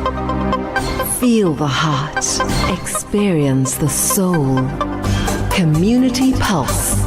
Feel the heart. Experience the soul. Community Pulse.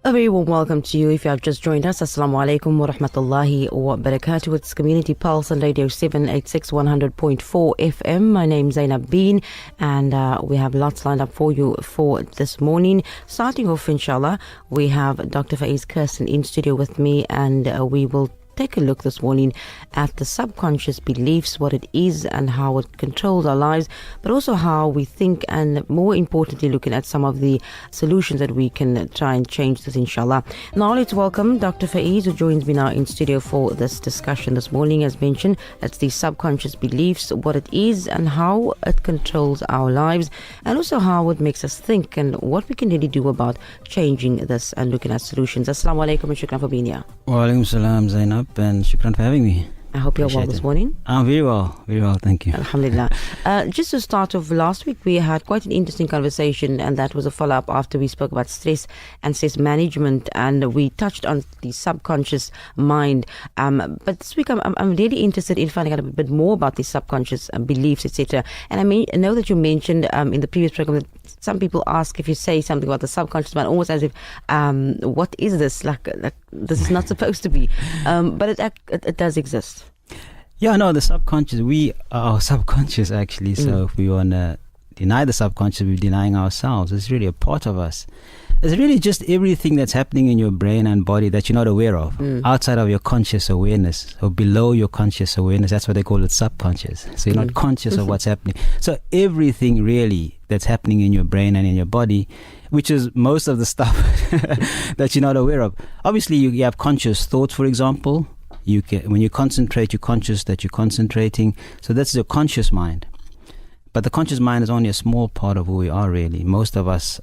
A very warm welcome to you if you have just joined us. Assalamu alaikum wa rahmatullahi wa barakatuh. It's Community Pulse on Radio 786 100.4 FM. My name's Zainab Bean, and we have lots lined up for you for this morning. Starting off, inshallah, we have Dr. Faiez, Kirsten in studio with me, and we will take a look this morning at the subconscious beliefs, what it is and how it controls our lives, but also how we think, and more importantly, looking at some of the solutions that we can try and change this, inshallah. Now let's welcome Dr. Faiez, who joins me now in studio for this discussion this morning. As mentioned, that's the subconscious beliefs, what it is and how it controls our lives, and also how it makes us think and what we can really do about changing this and looking at solutions. Assalamu alaikum and shukran for being here. Wa alaikum salam, Zainab, and shukran for having me. I hope you're well this morning. I'm very well, thank you. Alhamdulillah. Just to start off, last week we had quite an interesting conversation, and that was a follow-up after we spoke about stress and stress management, and we touched on the subconscious mind. But this week I'm really interested in finding out a bit more about the subconscious beliefs, etc. And I know that you mentioned in the previous program that some people ask if you say something about the subconscious mind, almost as if, what is this? Like this is not supposed to be. But it does exist. Yeah, no, the subconscious, we are subconscious actually. So if we want to deny the subconscious, we're denying ourselves. It's really a part of us. It's really just everything that's happening in your brain and body that you're not aware of, outside of your conscious awareness or below your conscious awareness. That's what they call it, subconscious. So you're not conscious of what's happening. So everything really that's happening in your brain and in your body, which is most of the stuff that you're not aware of. Obviously, you have conscious thoughts, for example. You can, when you concentrate, you're conscious that you're concentrating. So that's your conscious mind. But the conscious mind is only a small part of who we are, really. Most of us,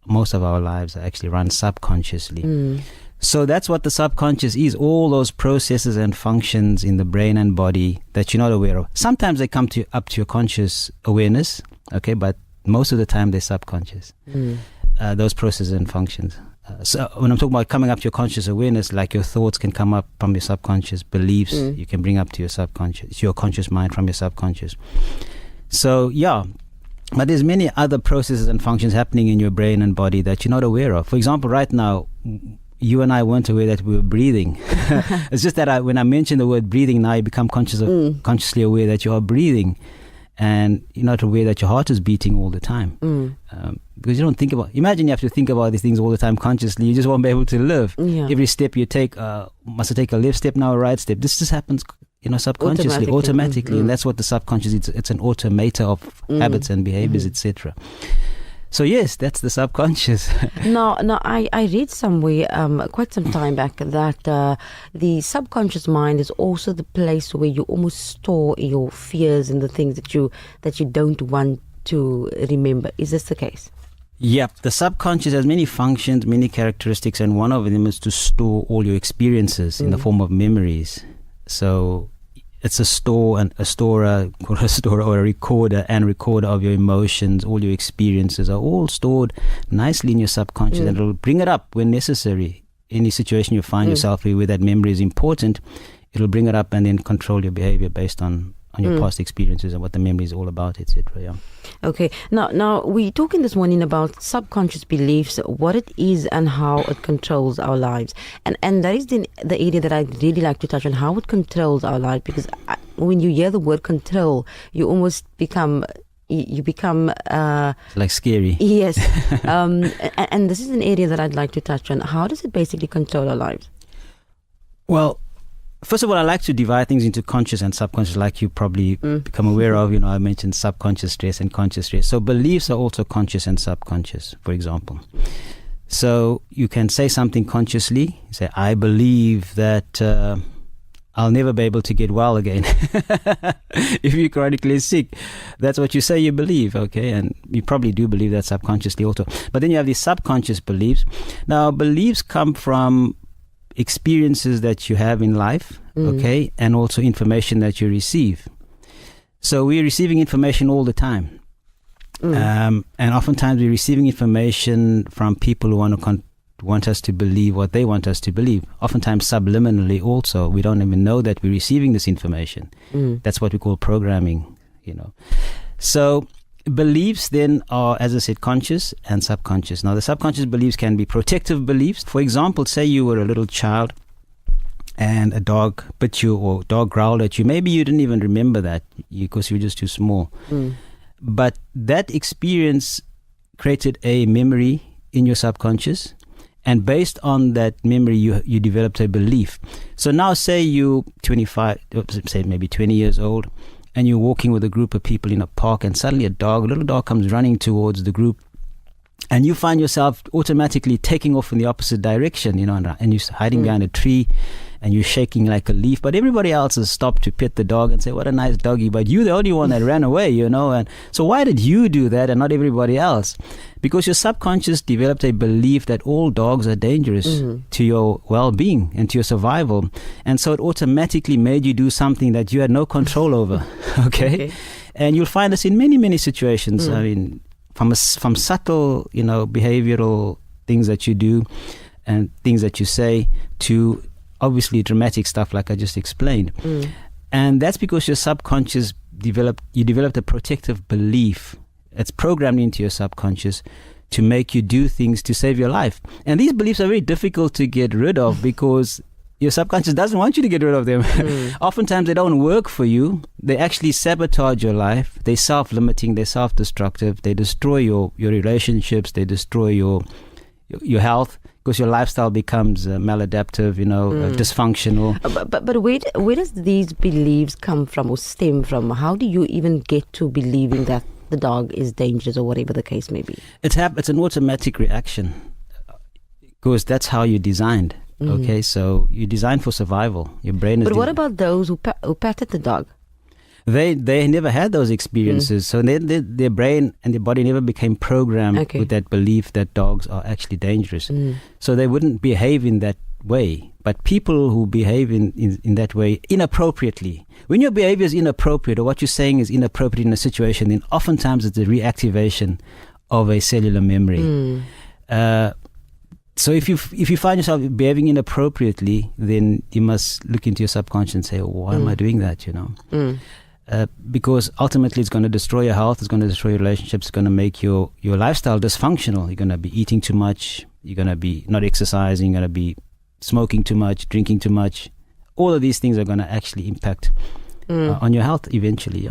most of our lives are actually run subconsciously. So that's what the subconscious is, all those processes and functions in the brain and body that you're not aware of. Sometimes they come up to your conscious awareness, okay, but most of the time they're subconscious, those processes and functions. So when I'm talking about coming up to your conscious awareness, like your thoughts can come up from your subconscious, beliefs you can bring up to your subconscious, your conscious mind from your subconscious. So yeah, but there's many other processes and functions happening in your brain and body that you're not aware of. For example, right now, you and I weren't aware that we were breathing. It's just that when I mention the word breathing, now you become consciously aware that you are breathing. And you're not aware that your heart is beating all the time. Because you don't think about, imagine you have to think about these things all the time consciously, you just won't be able to live. Every step you take, must I take a left step now, a right step? This just happens, subconsciously, automatically. And that's what the subconscious is. It's an automator of habits and behaviors, etc. So yes, that's the subconscious. No, I read somewhere quite some time back that the subconscious mind is also the place where you almost store your fears and the things that you don't want to remember. Is this the case? Yep, the subconscious has many functions, many characteristics, and one of them is to store all your experiences in the form of memories. So it's a storer or a recorder of your emotions. All your experiences are all stored nicely in your subconscious, and it'll bring it up when necessary. Any situation you find yourself in where that memory is important, it'll bring it up and then control your behavior based on your past experiences and what the memory is all about, etc. Yeah. Okay. Now we're talking this morning about subconscious beliefs, what it is and how it controls our lives, and that is the area that I'd really like to touch on, how it controls our life, because when you hear the word control, you almost become like scary. Yes. And this is an area that I'd like to touch on. How does it basically control our lives? Well, first of all, I like to divide things into conscious and subconscious, like you probably become aware of. I mentioned subconscious stress and conscious stress. So beliefs are also conscious and subconscious, for example. So you can say something consciously. You say, I believe that I'll never be able to get well again. If you're chronically sick, that's what you say you believe, okay? And you probably do believe that subconsciously also. But then you have these subconscious beliefs. Now, beliefs come from experiences that you have in life, okay? And also information that you receive. So we're receiving information all the time. And oftentimes we're receiving information from people who want us to believe what they want us to believe. Oftentimes subliminally also. We don't even know that we're receiving this information. That's what we call programming, So beliefs then are, as I said, conscious and subconscious. Now the subconscious beliefs can be protective beliefs. For example, say you were a little child and a dog bit you or dog growled at you. Maybe you didn't even remember that because you were just too small. But that experience created a memory in your subconscious, and based on that memory, you developed a belief. So now say you 25, say maybe 20 years old, and you're walking with a group of people in a park, and suddenly a little dog comes running towards the group, and you find yourself automatically taking off in the opposite direction, and you're hiding behind a tree, and you're shaking like a leaf, but everybody else has stopped to pet the dog and say, what a nice doggy, but you're the only one that ran away, and so why did you do that and not everybody else? Because your subconscious developed a belief that all dogs are dangerous to your well-being and to your survival, and so it automatically made you do something that you had no control over. Okay? And you'll find this in many, many situations. I mean, from subtle, behavioral things that you do and things that you say to obviously dramatic stuff like I just explained. And that's because your subconscious developed a protective belief. It's programmed into your subconscious to make you do things to save your life. And these beliefs are very difficult to get rid of because your subconscious doesn't want you to get rid of them. Oftentimes they don't work for you. They actually sabotage your life. They're self-limiting, they're self-destructive, they destroy your relationships, they destroy your health, because your lifestyle becomes maladaptive, dysfunctional. But where does these beliefs come from or stem from? How do you even get to believing that the dog is dangerous or whatever the case may be? It's an automatic reaction because that's how you're designed. Okay, so you're designed for survival. Your brain is. But what about those who patted the dog? They never had those experiences, so their brain and their body never became programmed with that belief that dogs are actually dangerous. So they wouldn't behave in that way. But people who behave in that way inappropriately, when your behavior is inappropriate or what you're saying is inappropriate in a situation, then oftentimes it's a reactivation of a cellular memory. So if you find yourself behaving inappropriately, then you must look into your subconscious and say, why am I doing that, because ultimately it's going to destroy your health, it's going to destroy your relationships, it's going to make your lifestyle dysfunctional. You're going to be eating too much, you're going to be not exercising, you're going to be smoking too much, drinking too much. All of these things are going to actually impact on your health eventually.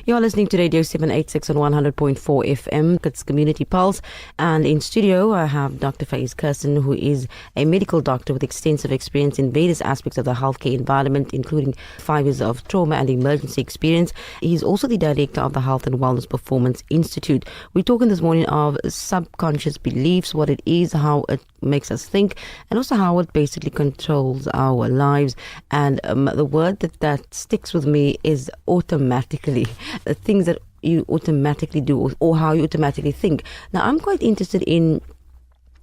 You're listening to Radio 786 on 100.4 FM. It's Community Pulse, and in studio I have Dr. Faiez Kirsten, who is a medical doctor with extensive experience in various aspects of the healthcare environment, including 5 years of trauma and emergency experience. He's also the director of the Health and Wellness Performance Institute. We're talking this morning of subconscious beliefs, what it is, how it makes us think, and also how it basically controls our lives. And the word that sticks with me is automatically. Things that you automatically do or how you automatically think. Now, I'm quite interested in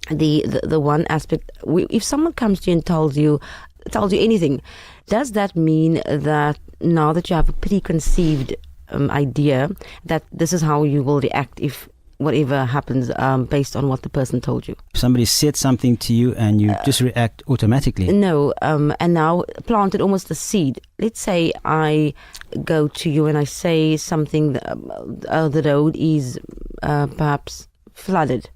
the one aspect. If someone comes to you and tells you anything, does that mean that now that you have a preconceived idea that this is how you will react if whatever happens based on what the person told you? Somebody said something to you and you just react automatically. No, and now planted almost a seed. Let's say I go to you and I say something, the road is perhaps flooded,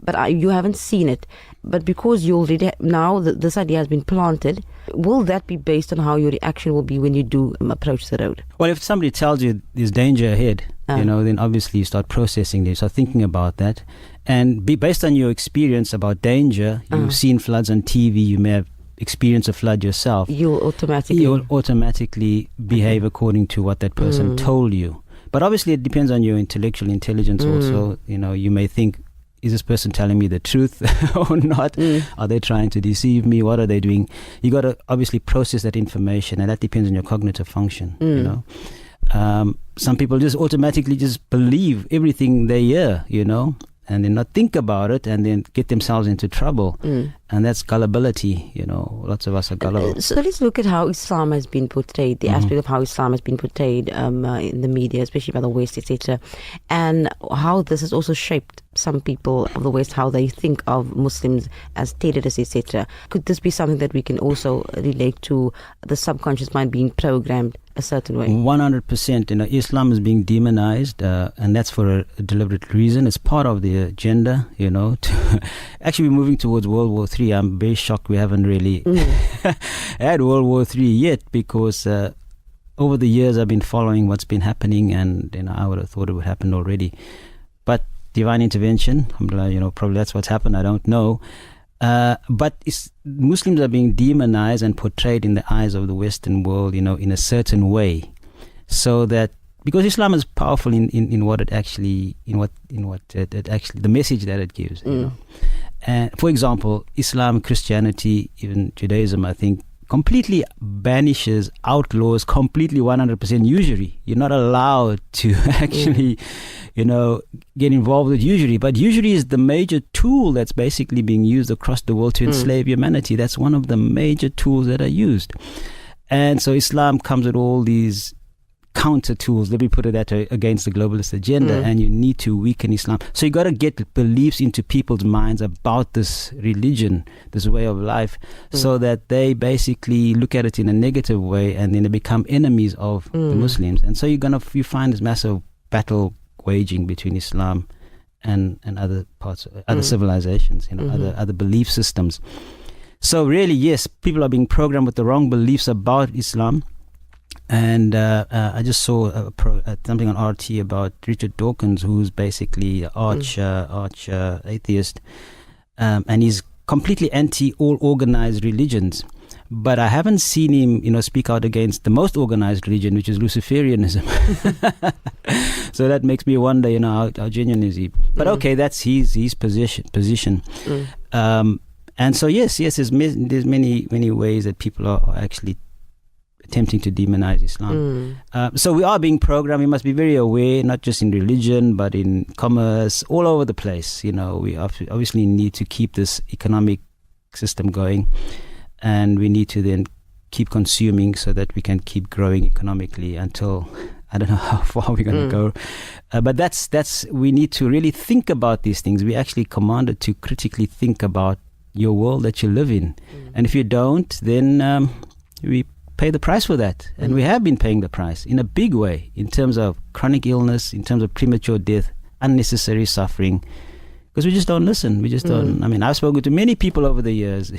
but you haven't seen it. But because you already now this idea has been planted, will that be based on how your reaction will be when you do approach the road? Well, if somebody tells you there's danger ahead, then obviously you start processing this, start thinking about that, and based on your experience about danger, you've seen floods on TV, you may have experienced a flood yourself. You'll automatically behave according to what that person told you. But obviously it depends on your intellectual intelligence also. You may think, is this person telling me the truth or not? Are they trying to deceive me? What are they doing? You got to obviously process that information, and that depends on your cognitive function. Some people just automatically just believe everything they hear, and then not think about it, and then get themselves into trouble. And that's gullibility, lots of us are gullible. So let's look at how Islam has been portrayed, the aspect of how Islam has been portrayed in the media, especially by the West, etc., and how this has also shaped some people of the West, how they think of Muslims as terrorists, etc. Could this be something that we can also relate to the subconscious mind being programmed a certain way? 100%. Islam is being demonized, and that's for a deliberate reason. It's part of the agenda, to actually we're moving towards World War III. I'm very shocked we haven't really had World War III yet, because over the years I've been following what's been happening, and I would have thought it would happen already. But divine intervention, alhamdulillah, probably that's what's happened. I don't know. But Muslims are being demonized and portrayed in the eyes of the Western world, in a certain way, so that because Islam is powerful in what it actually, the message that it gives. And for example, Islam, Christianity, even Judaism, I think, completely banishes, outlaws completely 100% usury. You're not allowed to actually, get involved with usury. But usury is the major tool that's basically being used across the world to enslave humanity. That's one of the major tools that are used. And so Islam comes with all these counter tools, let me put it that way, against the globalist agenda, and you need to weaken Islam. So you got to get beliefs into people's minds about this religion, this way of life, so that they basically look at it in a negative way, and then they become enemies of the Muslims. And so you find this massive battle waging between Islam and other parts, other civilizations, other belief systems. So really, yes, people are being programmed with the wrong beliefs about Islam. And I just saw something on RT about Richard Dawkins, who's basically arch atheist, and he's completely anti all organized religions. But I haven't seen him, speak out against the most organized religion, which is Luciferianism. So that makes me wonder, how genuine is he? But okay, that's his position. And so yes, there's many ways that people are actually attempting to demonize Islam. So we are being programmed. We must be very aware, not just in religion, but in commerce, all over the place. We obviously need to keep this economic system going, and we need to then keep consuming so that we can keep growing economically until, I don't know how far we're going to go. But that's we need to really think about these things. We're actually commanded to critically think about your world that you live in. And if you don't, then we pay the price for that. And we have been paying the price in a big way, in terms of chronic illness, in terms of premature death, unnecessary suffering, because we just don't listen. We just don't. I've spoken to many people over the years,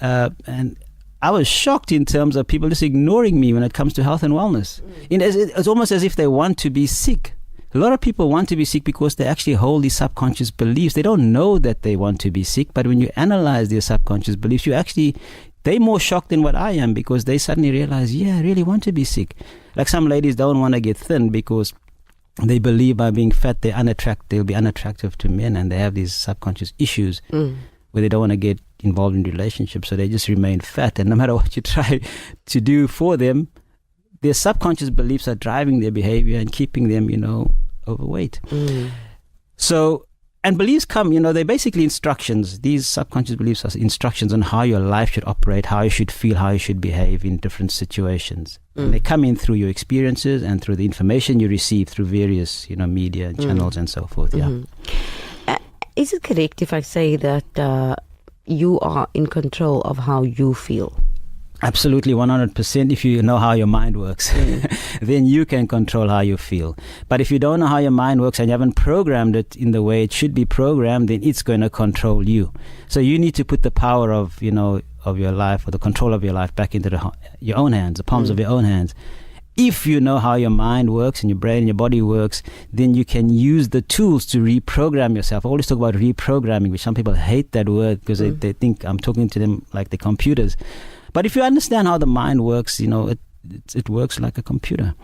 and I was shocked in terms of people just ignoring me when it comes to health and wellness. It's almost as if they want to be sick. A lot of people want to be sick because they actually hold these subconscious beliefs. They don't know that they want to be sick, but when you analyze their subconscious beliefs, they're more shocked than what I am, because they suddenly realize, I really want to be sick. Like some ladies don't want to get thin because they believe by being fat they'll be unattractive to men, and they have these subconscious issues where they don't want to get involved in relationships, so they just remain fat. And no matter what you try to do for them, their subconscious beliefs are driving their behavior and keeping them, overweight. So, and beliefs come, they're basically instructions. These subconscious beliefs are instructions on how your life should operate, how you should feel, how you should behave in different situations. And they come in through your experiences and through the information you receive through various, media and channels and so forth. Is it correct if I say that you are in control of how you feel? Absolutely, 100%. If you know how your mind works, then you can control how you feel. But if you don't know how your mind works and you haven't programmed it in the way it should be programmed, then it's going to control you. So you need to put the power of, of your life, or the control of your life, back into your own hands, the palms of your own hands. If you know how your mind works and your brain and your body works, then you can use the tools to reprogram yourself. I always talk about reprogramming, which some people hate that word because they think I'm talking to them like they're computers. But if you understand how the mind works, it works like a computer.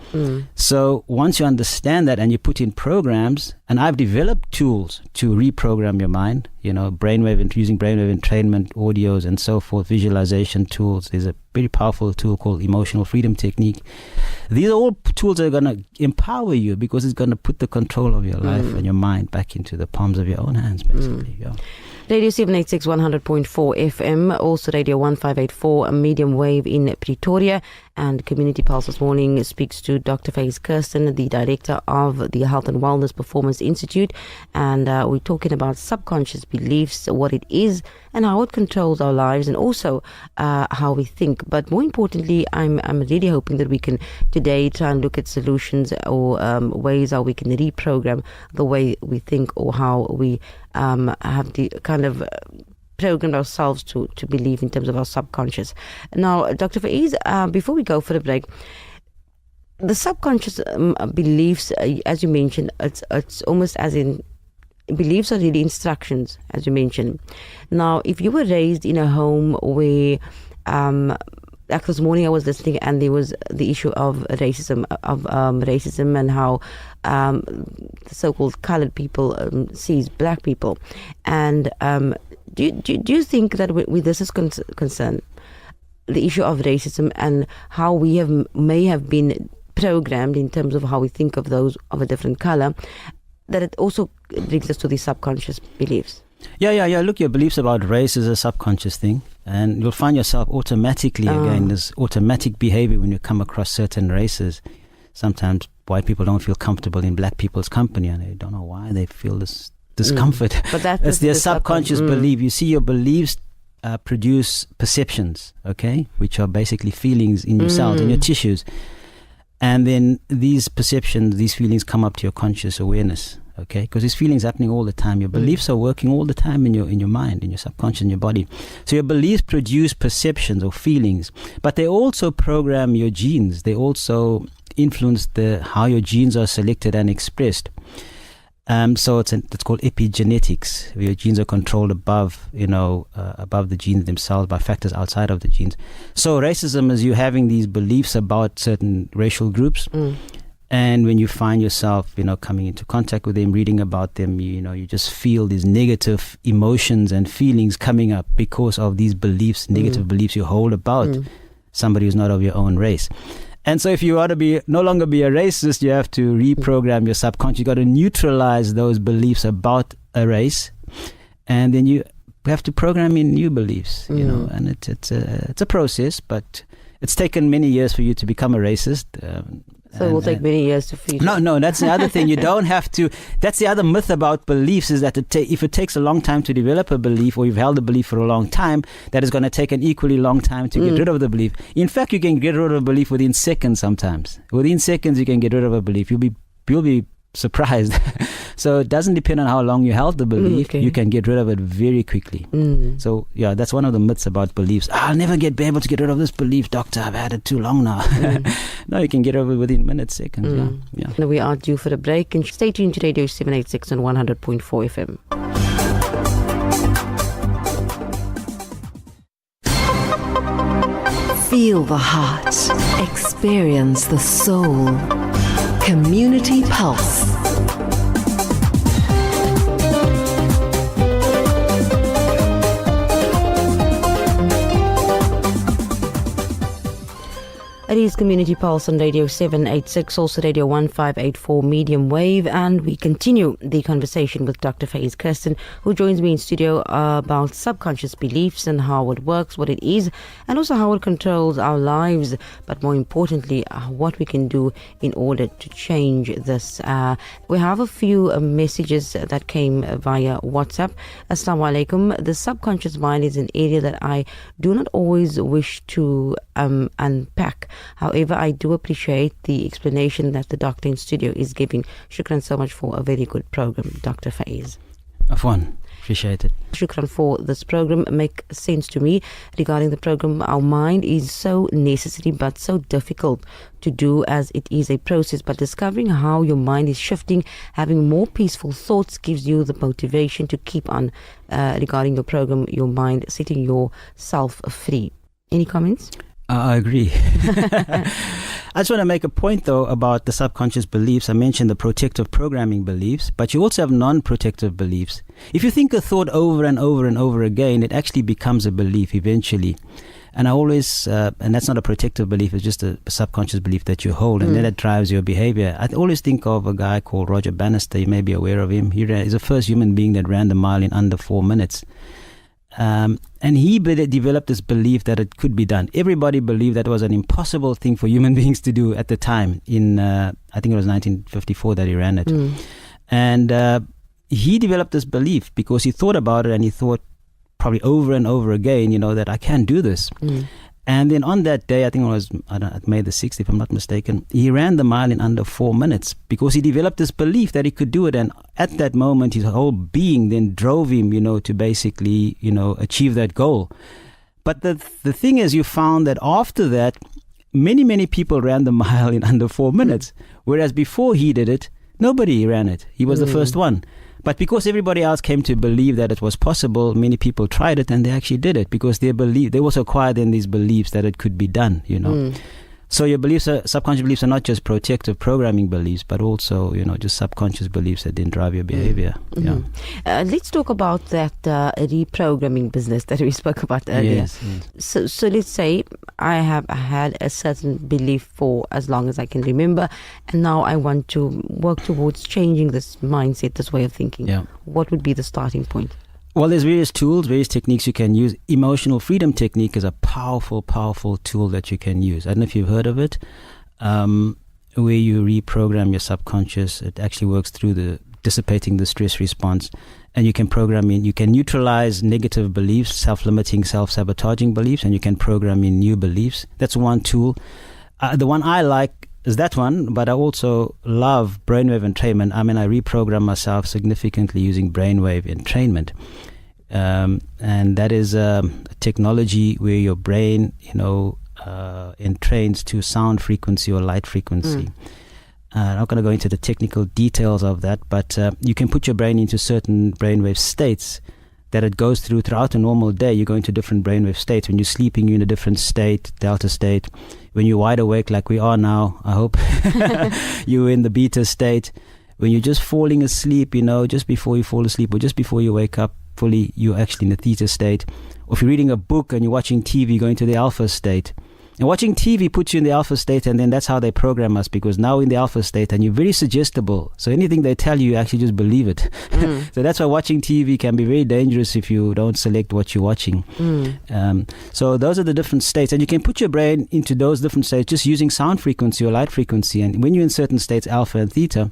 So once you understand that and you put in programs, and I've developed tools to reprogram your mind, using brainwave entrainment, audios and so forth, visualization tools. There's a very powerful tool called emotional freedom technique. These are all tools that are going to empower you, because it's going to put the control of your life and your mind back into the palms of your own hands, basically. Radio 786 100.4 FM, also Radio 1584, a medium wave in Pretoria. And Community Pulse this morning speaks to Dr. Faiez Kirsten, the director of the Health and Wellness Performance Institute. And we're talking about subconscious beliefs, what it is and how it controls our lives, and also how we think. But more importantly, I'm really hoping that we can today try and look at solutions or ways how we can reprogram the way we think, or how we have the kind of programmed ourselves to believe in terms of our subconscious. Now, Dr. Faiez, before we go for the break, the subconscious beliefs, as you mentioned, it's almost as in beliefs are really instructions, as you mentioned. Now, if you were raised in a home where like this morning I was listening, and there was the issue of racism, and how the so-called colored people sees black people, and do you think that with this is concerned, the issue of racism and how we may have been programmed in terms of how we think of those of a different color, that it also brings us to these subconscious beliefs? Yeah. Look, your beliefs about race is a subconscious thing, and you'll find yourself automatically, again, there's automatic behavior when you come across certain races. Sometimes white people don't feel comfortable in black people's company, and they don't know why they feel this discomfort. But that's their subconscious belief. You see, your beliefs produce perceptions, okay, which are basically feelings in your cells, in your tissues. And then these perceptions, these feelings come up to your conscious awareness, okay? Because these feelings are happening all the time. Your beliefs are working all the time in your mind, in your subconscious, in your body. So your beliefs produce perceptions or feelings, but they also program your genes. They also influence how your genes are selected and expressed. So it's called epigenetics, where your genes are controlled above the genes themselves by factors outside of the genes. So racism is you having these beliefs about certain racial groups, and when you find yourself, coming into contact with them, reading about them, you just feel these negative emotions and feelings coming up because of these beliefs, negative beliefs you hold about somebody who's not of your own race. And so if you want to no longer be a racist, you have to reprogram your subconscious. You've got to neutralize those beliefs about a race, and then you have to program in new beliefs, and it's a process, but it's taken many years for you to become a racist. So it will take many years to feed. No, that's the other thing. You don't have to. That's the other myth about beliefs, is that if it takes a long time to develop a belief, or you've held a belief for a long time, that is going to take an equally long time to get rid of the belief. In fact, you can get rid of a belief within seconds sometimes. Within seconds, you can get rid of a belief. You'll be surprised. So it doesn't depend on how long you held the belief. You can get rid of it very quickly. So yeah, that's one of the myths about beliefs. I'll never be able to get rid of this belief, doctor. I've had it too long now. No, you can get rid of it within minutes, seconds. Yeah. Now we are due for a break, and stay tuned to Radio 786 and 100.4 FM. Feel the heart. Experience the soul. Community Pulse. It is Community Pulse on Radio 786, also Radio 1584 medium wave, and we continue the conversation with Dr. Faiez Kirsten, who joins me in studio about subconscious beliefs and how it works, what it is, and also how it controls our lives, but more importantly, what we can do in order to change this. We have a few messages that came via WhatsApp. Assalamu alaikum. The subconscious mind is an area that I do not always wish to unpack. However, I do appreciate the explanation that the doctor in studio is giving. Shukran so much for a very good program, Dr. Faiez. Afwan, appreciate it. Shukran for this program. Makes sense to me regarding the program. Our mind is so necessary but so difficult to do, as it is a process. But discovering how your mind is shifting, having more peaceful thoughts, gives you the motivation to keep on regarding your program, your mind, setting yourself free. Any comments? I agree. I just want to make a point, though, about the subconscious beliefs. I mentioned the protective programming beliefs, but you also have non-protective beliefs. If you think a thought over and over and over again, it actually becomes a belief eventually. And I always, and that's not a protective belief, it's just a subconscious belief that you hold, and then it drives your behavior. I always think of a guy called Roger Bannister. You may be aware of him. He's the first human being that ran the mile in under 4 minutes. And he developed this belief that it could be done. Everybody believed that was an impossible thing for human beings to do at the time. In I think it was 1954 that he ran it. And he developed this belief because he thought about it, and he thought probably over and over again, that I can do this. And then on that day, I think it was May the 6th, if I'm not mistaken, he ran the mile in under 4 minutes because he developed this belief that he could do it. And at that moment, his whole being then drove him, to basically, achieve that goal. But the thing is, you found that after that, many, many people ran the mile in under 4 minutes. Whereas before he did it, nobody ran it. He was the first one. But because everybody else came to believe that it was possible, many people tried it and they actually did it because they also acquired in these beliefs that it could be done, So your subconscious beliefs are not just protective programming beliefs, but also, just subconscious beliefs that then drive your behavior. Let's talk about that reprogramming business that we spoke about earlier. Yes. So let's say I have had a certain belief for as long as I can remember, and now I want to work towards changing this mindset, this way of thinking. What would be the starting point? Well, there's various tools, various techniques you can use. Emotional freedom technique is a powerful, powerful tool that you can use. I don't know if you've heard of it, where you reprogram your subconscious. It actually works through dissipating the stress response. And you can you can neutralize negative beliefs, self-limiting, self-sabotaging beliefs, and you can program in new beliefs. That's one tool. The one I like is that one, but I also love brainwave entrainment. I reprogram myself significantly using brainwave entrainment. And that is a technology where your brain, entrains to sound frequency or light frequency. I'm not going to go into the technical details of that, but you can put your brain into certain brainwave states that it goes throughout a normal day. You go into different brainwave states. When you're sleeping, you're in a different state, delta state. When you're wide awake, like we are now, I hope, you're in the beta state. When you're just falling asleep, just before you fall asleep or just before you wake up fully, you're actually in the theta state. Or if you're reading a book and you're watching TV, you go into the alpha state. And watching TV puts you in the alpha state, and then that's how they program us, because now in the alpha state and you're very suggestible. So anything they tell you actually just believe it. So that's why watching TV can be very dangerous if you don't select what you're watching. So those are the different states, and you can put your brain into those different states just using sound frequency or light frequency. And when you're in certain states, alpha and theta,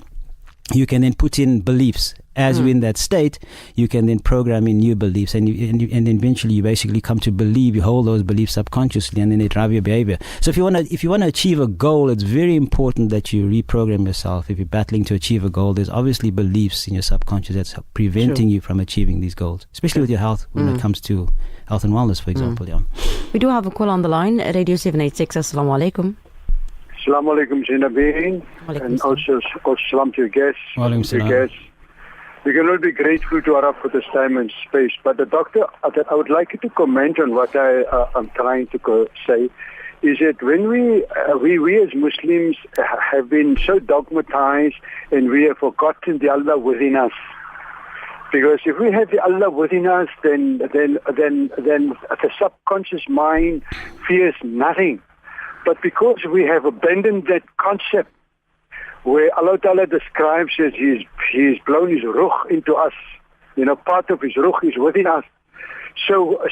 you can then put in beliefs. As you're in that state, you can then program in new beliefs, and eventually you basically come to believe. You hold those beliefs subconsciously, and then they drive your behavior. So if you want to achieve a goal, it's very important that you reprogram yourself. If you're battling to achieve a goal, there's obviously beliefs in your subconscious that's preventing you from achieving these goals, especially with your health when it comes to health and wellness, for example. We do have a call on the line, Radio 786. Assalamu alaikum. Assalamu alaikum, Zainabeen, and also salam to your guests. We can all be grateful to Allah for this time and space. But the doctor, I would like you to comment on what I'm trying to say. Is that when we as Muslims have been so dogmatized and we have forgotten the Allah within us. Because if we have the Allah within us, then the subconscious mind fears nothing. But because we have abandoned that concept, where Allah Ta'ala describes as He's blown His ruh into us, part of His ruh is within us. So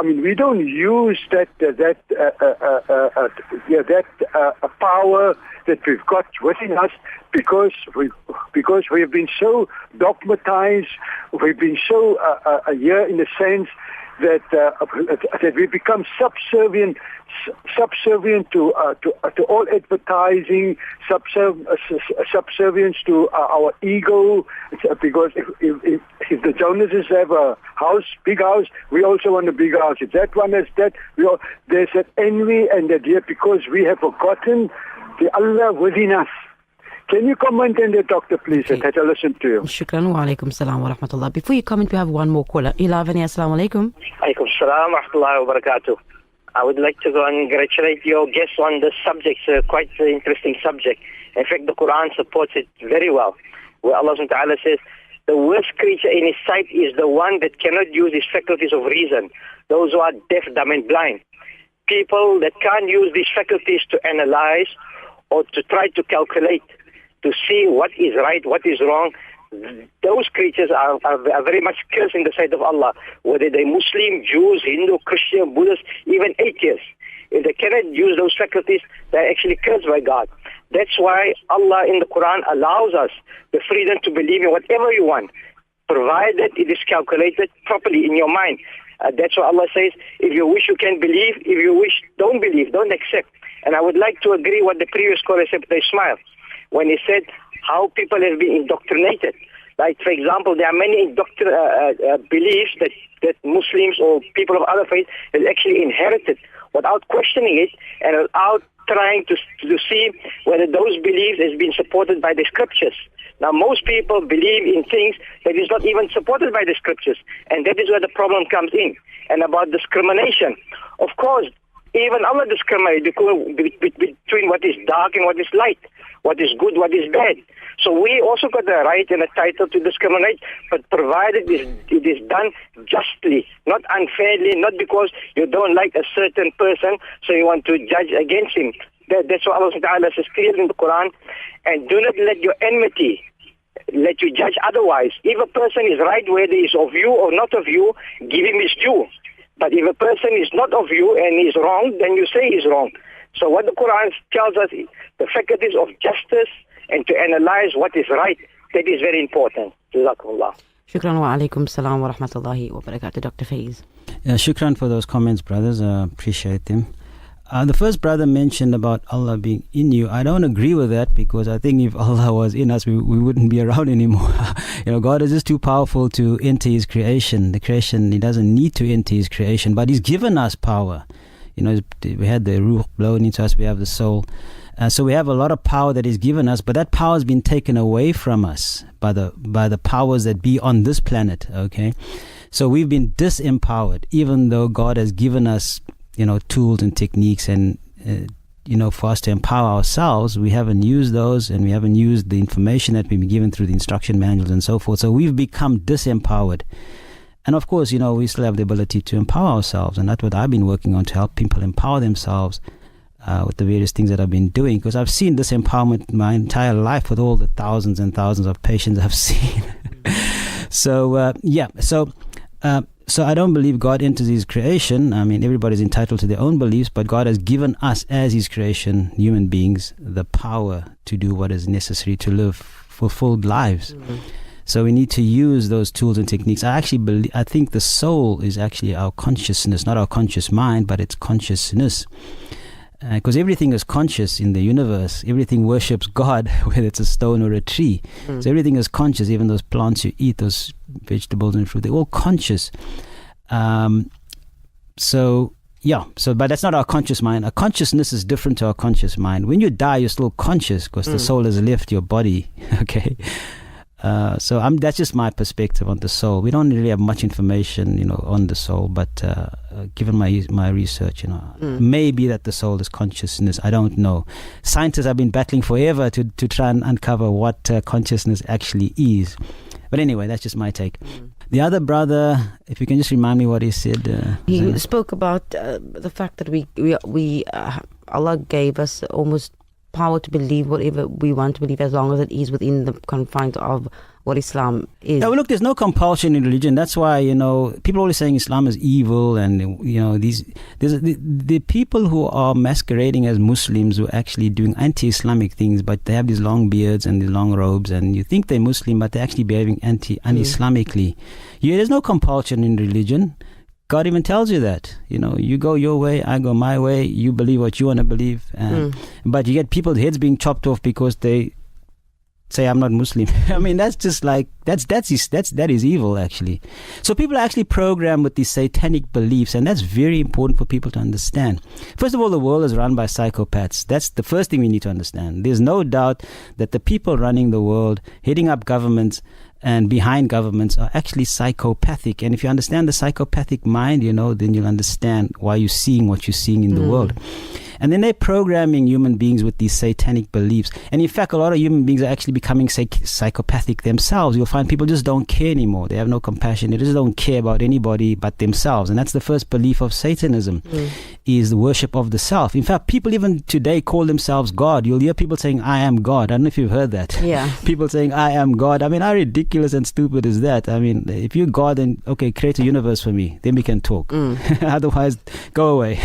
we don't use that power that we've got within us because we have been so dogmatized, we've been so here in the sense that we become subservient to all advertising, subservience to our ego. Because if the Jonases have a big house, we also want a big house. If that one has that, there's that envy and that here because we have forgotten the Allah within us. Can you comment on that, Doctor, please? Okay. I listen to you. Shukran wa alaikum salam wa rahmatullah. Before you comment, we have one more caller. Ilavani, assalamu alaikum. Alaikum salam wa rahmatullahi wa barakatuh. I would like to congratulate your guests on this subject. It's quite an interesting subject. In fact, the Quran supports it very well. Where Allah subhanahu wa ta'ala says, the worst creature in His sight is the one that cannot use his faculties of reason. Those who are deaf, dumb and blind. people that can't use these faculties to analyze or to try to calculate, to see what is right, what is wrong, those creatures are very much cursed in the sight of Allah, whether they're Muslim, Jews, Hindu, Christian, Buddhist, even atheists. If they cannot use those faculties, they're actually cursed by God. That's why Allah in the Quran allows us the freedom to believe in whatever you want, provided it is calculated properly in your mind. That's why Allah says, if you wish, you can believe. If you wish, don't believe, don't accept. And I would like to agree what the previous caller said, they smiled, when he said how people have been indoctrinated. Like, for example, there are many beliefs that Muslims or people of other faiths have actually inherited without questioning it and without trying to see whether those beliefs has been supported by the scriptures. Now, most people believe in things that is not even supported by the scriptures, and that is where the problem comes in. And about discrimination, of course, even Allah discriminates between what is dark and what is light, what is good, what is bad. So we also got the right and the title to discriminate, but provided it is done justly, not unfairly, not because you don't like a certain person, so you want to judge against him. That's what Allah Ta'ala says clearly in the Quran. And do not let your enmity let you judge otherwise. If a person is right, whether he is of you or not of you, give him his due. But if a person is not of you and is wrong, then you say he's wrong. So what the Quran tells us, the faculties of justice and to analyze what is right, that is very important. Jazakumullah. Shukran wa alaikum salam wa rahmatullahi wa barakatuh. Dr. Faiez. Yeah, shukran for those comments, brothers. Appreciate them. The first brother mentioned about Allah being in you. I don't agree with that, because I think if Allah was in us, we wouldn't be around anymore. God is just too powerful to enter His creation. The creation, He doesn't need to enter His creation, but He's given us power. We had the ruh blown into us. We have the soul. So we have a lot of power that He's given us, but that power has been taken away from us by the powers that be on this planet. Okay, so we've been disempowered, even though God has given us tools and techniques and for us to empower ourselves. We haven't used those, and we haven't used the information that we've been given through the instruction manuals and so forth. So we've become disempowered. And of course, we still have the ability to empower ourselves, and that's what I've been working on, to help people empower themselves with the various things that I've been doing, because I've seen this empowerment my entire life with all the thousands and thousands of patients I've seen. So I don't believe God enters His creation. I mean, everybody's entitled to their own beliefs, but God has given us as His creation, human beings, the power to do what is necessary to live fulfilled lives. Mm-hmm. So we need to use those tools and techniques. I think the soul is actually our consciousness, not our conscious mind, but it's consciousness. Because everything is conscious in the universe. Everything worships God, whether it's a stone or a tree. Mm. So everything is conscious. Even those plants you eat, those vegetables and fruit, they're all conscious. But that's not our conscious mind. Our consciousness is different to our conscious mind. When you die, you're still conscious, because the soul has left your body. Okay. That's just my perspective on the soul. We don't really have much information, on the soul, but given my research, maybe that the soul is consciousness. I don't know. Scientists have been battling forever to try and uncover what consciousness actually is. But anyway, that's just my take. The other brother, if you can just remind me what he said. He spoke about the fact that we Allah gave us almost power to believe whatever we want to believe, as long as it is within the confines of what Islam is. Yeah, well, look, there's no compulsion in religion. That's why, people are always saying Islam is evil, and, the people who are masquerading as Muslims who are actually doing anti-Islamic things, but they have these long beards and these long robes, and you think they're Muslim, but they're actually behaving un-Islamically. There's no compulsion in religion. God even tells you that, you go your way, I go my way, you believe what you want to believe. But you get people's heads being chopped off because they say, I'm not Muslim. I mean, that's just like, that is evil, actually. So people are actually programmed with these satanic beliefs, and that's very important for people to understand. First of all, the world is run by psychopaths. That's the first thing we need to understand. There's no doubt that the people running the world, heading up governments, and behind governments are actually psychopathic. And if you understand the psychopathic mind, then you'll understand why you're seeing what you're seeing in the world. And then they're programming human beings with these satanic beliefs. And in fact, a lot of human beings are actually becoming psychopathic themselves. You'll find people just don't care anymore. They have no compassion. They just don't care about anybody but themselves. And that's the first belief of Satanism, is the worship of the self. In fact, people even today call themselves God. You'll hear people saying, I am God. I don't know if you've heard that. Yeah. People saying, I am God. I mean, how ridiculous and stupid is that? I mean, if you're God, then okay, create a universe for me. Then we can talk. Otherwise, go away.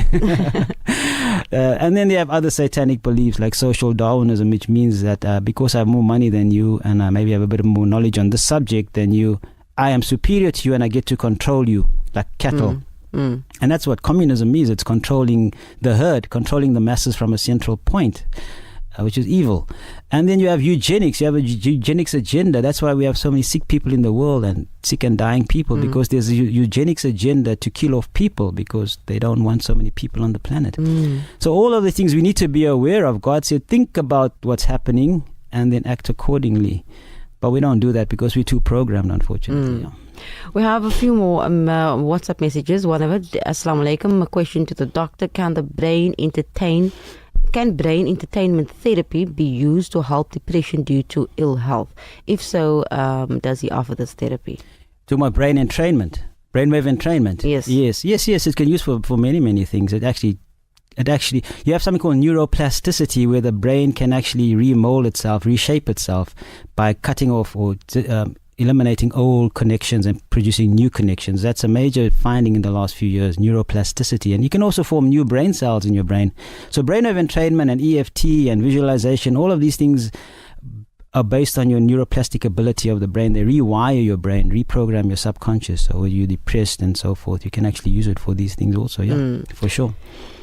And then they have other satanic beliefs like social Darwinism, which means that because I have more money than you and I maybe have a bit more knowledge on this subject than you, I am superior to you and I get to control you like cattle. And that's what communism is. It's controlling the herd, controlling the masses from a central point, which is evil. And then you have eugenics. You have a eugenics agenda. That's why we have so many sick people in the world and sick and dying people, because there's a eugenics agenda to kill off people because they don't want so many people on the planet. So all of the things we need to be aware of. God said, think about what's happening and then act accordingly. But we don't do that because we're too programmed, unfortunately. We have a few more WhatsApp messages. One of it, Assalamu alaikum, a question to the doctor. Can brain entertainment therapy be used to help depression due to ill health? If so, does he offer this therapy? To my brain entrainment, brainwave entrainment. Yes. It can use for many things. It actually, you have something called neuroplasticity, where the brain can actually remold itself, reshape itself by cutting off or eliminating old connections and producing new connections. That's a major finding in the last few years, neuroplasticity. And you can also form new brain cells in your brain. So brainwave entrainment and EFT and visualization, all of these things are based on your neuroplastic ability of the brain. They rewire your brain, reprogram your subconscious. So when you're depressed and so forth, you can actually use it for these things also, for sure.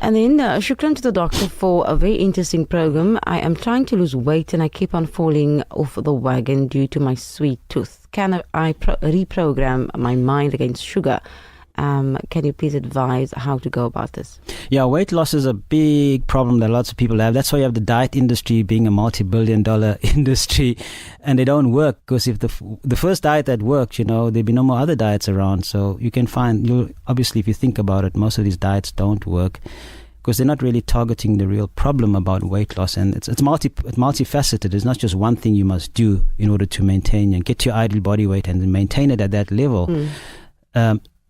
And then shukran to the doctor for a very interesting program. I am trying to lose weight and I keep on falling off the wagon due to my sweet tooth. Can I reprogram my mind against sugar? Can you please advise how to go about this? Yeah, weight loss is a big problem that lots of people have. That's why you have the diet industry being a multi-billion-dollar industry, and they don't work, because if the first diet that worked, there'd be no more other diets around. So you can find, obviously, if you think about it, most of these diets don't work because they're not really targeting the real problem about weight loss, and it's multifaceted. It's not just one thing you must do in order to maintain and get your ideal body weight and maintain it at that level.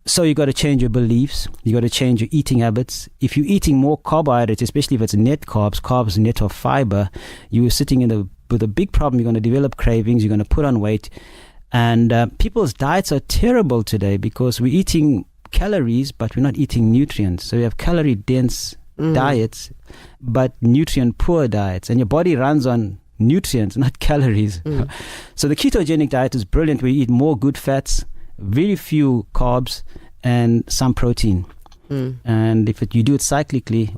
So you got to change your beliefs. You got to change your eating habits. If you're eating more carbohydrates, especially if it's net carbs net of fiber, you're sitting with a big problem. You're going to develop cravings. You're going to put on weight. And people's diets are terrible today because we're eating calories, but we're not eating nutrients. So we have calorie-dense diets, but nutrient-poor diets. And your body runs on nutrients, not calories. So the ketogenic diet is brilliant, where you eat more good fats, very few carbs, and some protein. And if you do it cyclically,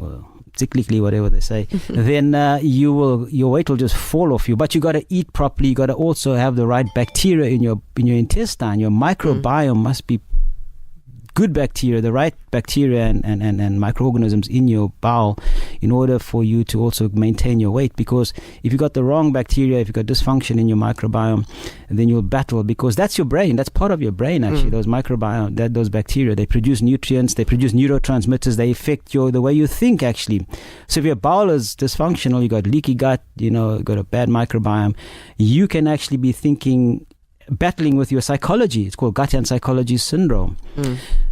whatever they say, then your weight will just fall off you. But you got to eat properly. You got to also have the right bacteria in your intestine. Your microbiome must be good bacteria, the right bacteria and microorganisms in your bowel, in order for you to also maintain your weight. Because if you got the wrong bacteria, if you got dysfunction in your microbiome, then you'll battle, because that's your brain. That's part of your brain, actually. Those microbiome, those bacteria, they produce nutrients, they produce neurotransmitters, they affect the way you think, actually. So if your bowel is dysfunctional, you got leaky gut, you got a bad microbiome, you can actually be battling with your psychology. It's called gut and psychology syndrome.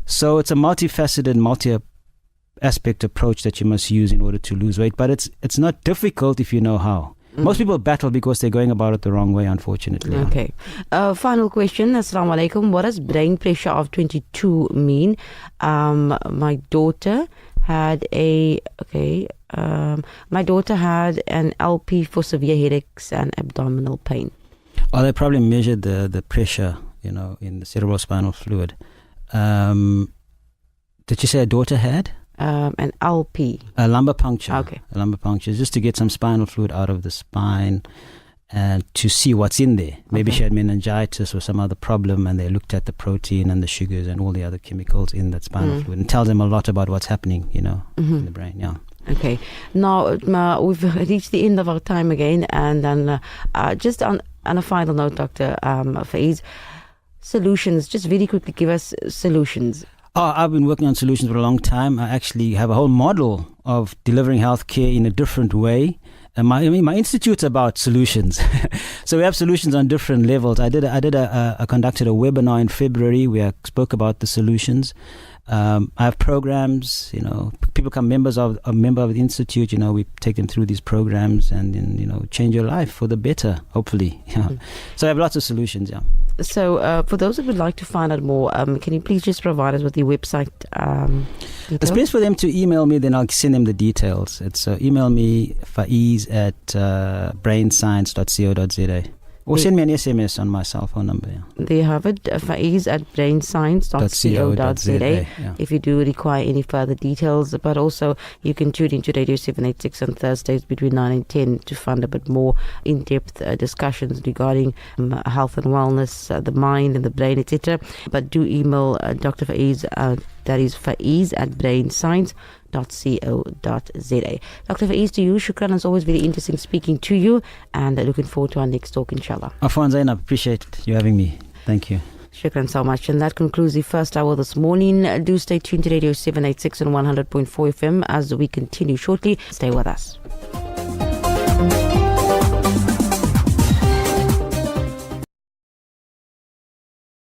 So it's a multifaceted, multi-aspect approach that you must use in order to lose weight. But it's not difficult if you know how. Most people battle because they're going about it the wrong way, unfortunately. Okay. Final question. Assalamu alaikum. What does brain pressure of 22 mean? My daughter had an LP for severe headaches and abdominal pain. Oh, they probably measured the pressure, in the cerebrospinal fluid. Did you say a daughter had? An LP. A lumbar puncture. Okay. A lumbar puncture, just to get some spinal fluid out of the spine and to see what's in there. Maybe she had meningitis or some other problem, and they looked at the protein and the sugars and all the other chemicals in that spinal fluid, and tells them a lot about what's happening, in the brain. Yeah. Okay. Now, we've reached the end of our time again, and then just on a final note, Dr. Faiez, solutions, just very quickly give us solutions. Oh, I've been working on solutions for a long time. I actually have a whole model of delivering healthcare in a different way. And my institute's about solutions. So we have solutions on different levels. I conducted a webinar in February where I spoke about the solutions. I have programs, people become a member of the institute, we take them through these programs and then, change your life for the better, hopefully. Yeah. So I have lots of solutions, yeah. So for those who would like to find out more, can you please just provide us with the website details? It's best for them to email me, then I'll send them the details. It's email me, Faiez at brainscience.co.za. Or send me an SMS on my cell phone number. Yeah. There you have it, Faiez at brainscience.co.za. Yeah. If you do require any further details, but also you can tune into Radio 786 on Thursdays between 9 and 10 to find a bit more in-depth discussions regarding health and wellness, the mind and the brain, etc. But do email Dr. Faiez, that is Faiez at brainscience.co.za. Dr. Faiez, to you, shukran, as always, very interesting speaking to you, and looking forward to our next talk, inshallah. Afwan Zainab, appreciate you having me. Thank you. Shukran so much. And that concludes the first hour this morning. Do stay tuned to Radio 786 and 100.4 FM as we continue shortly. Stay with us.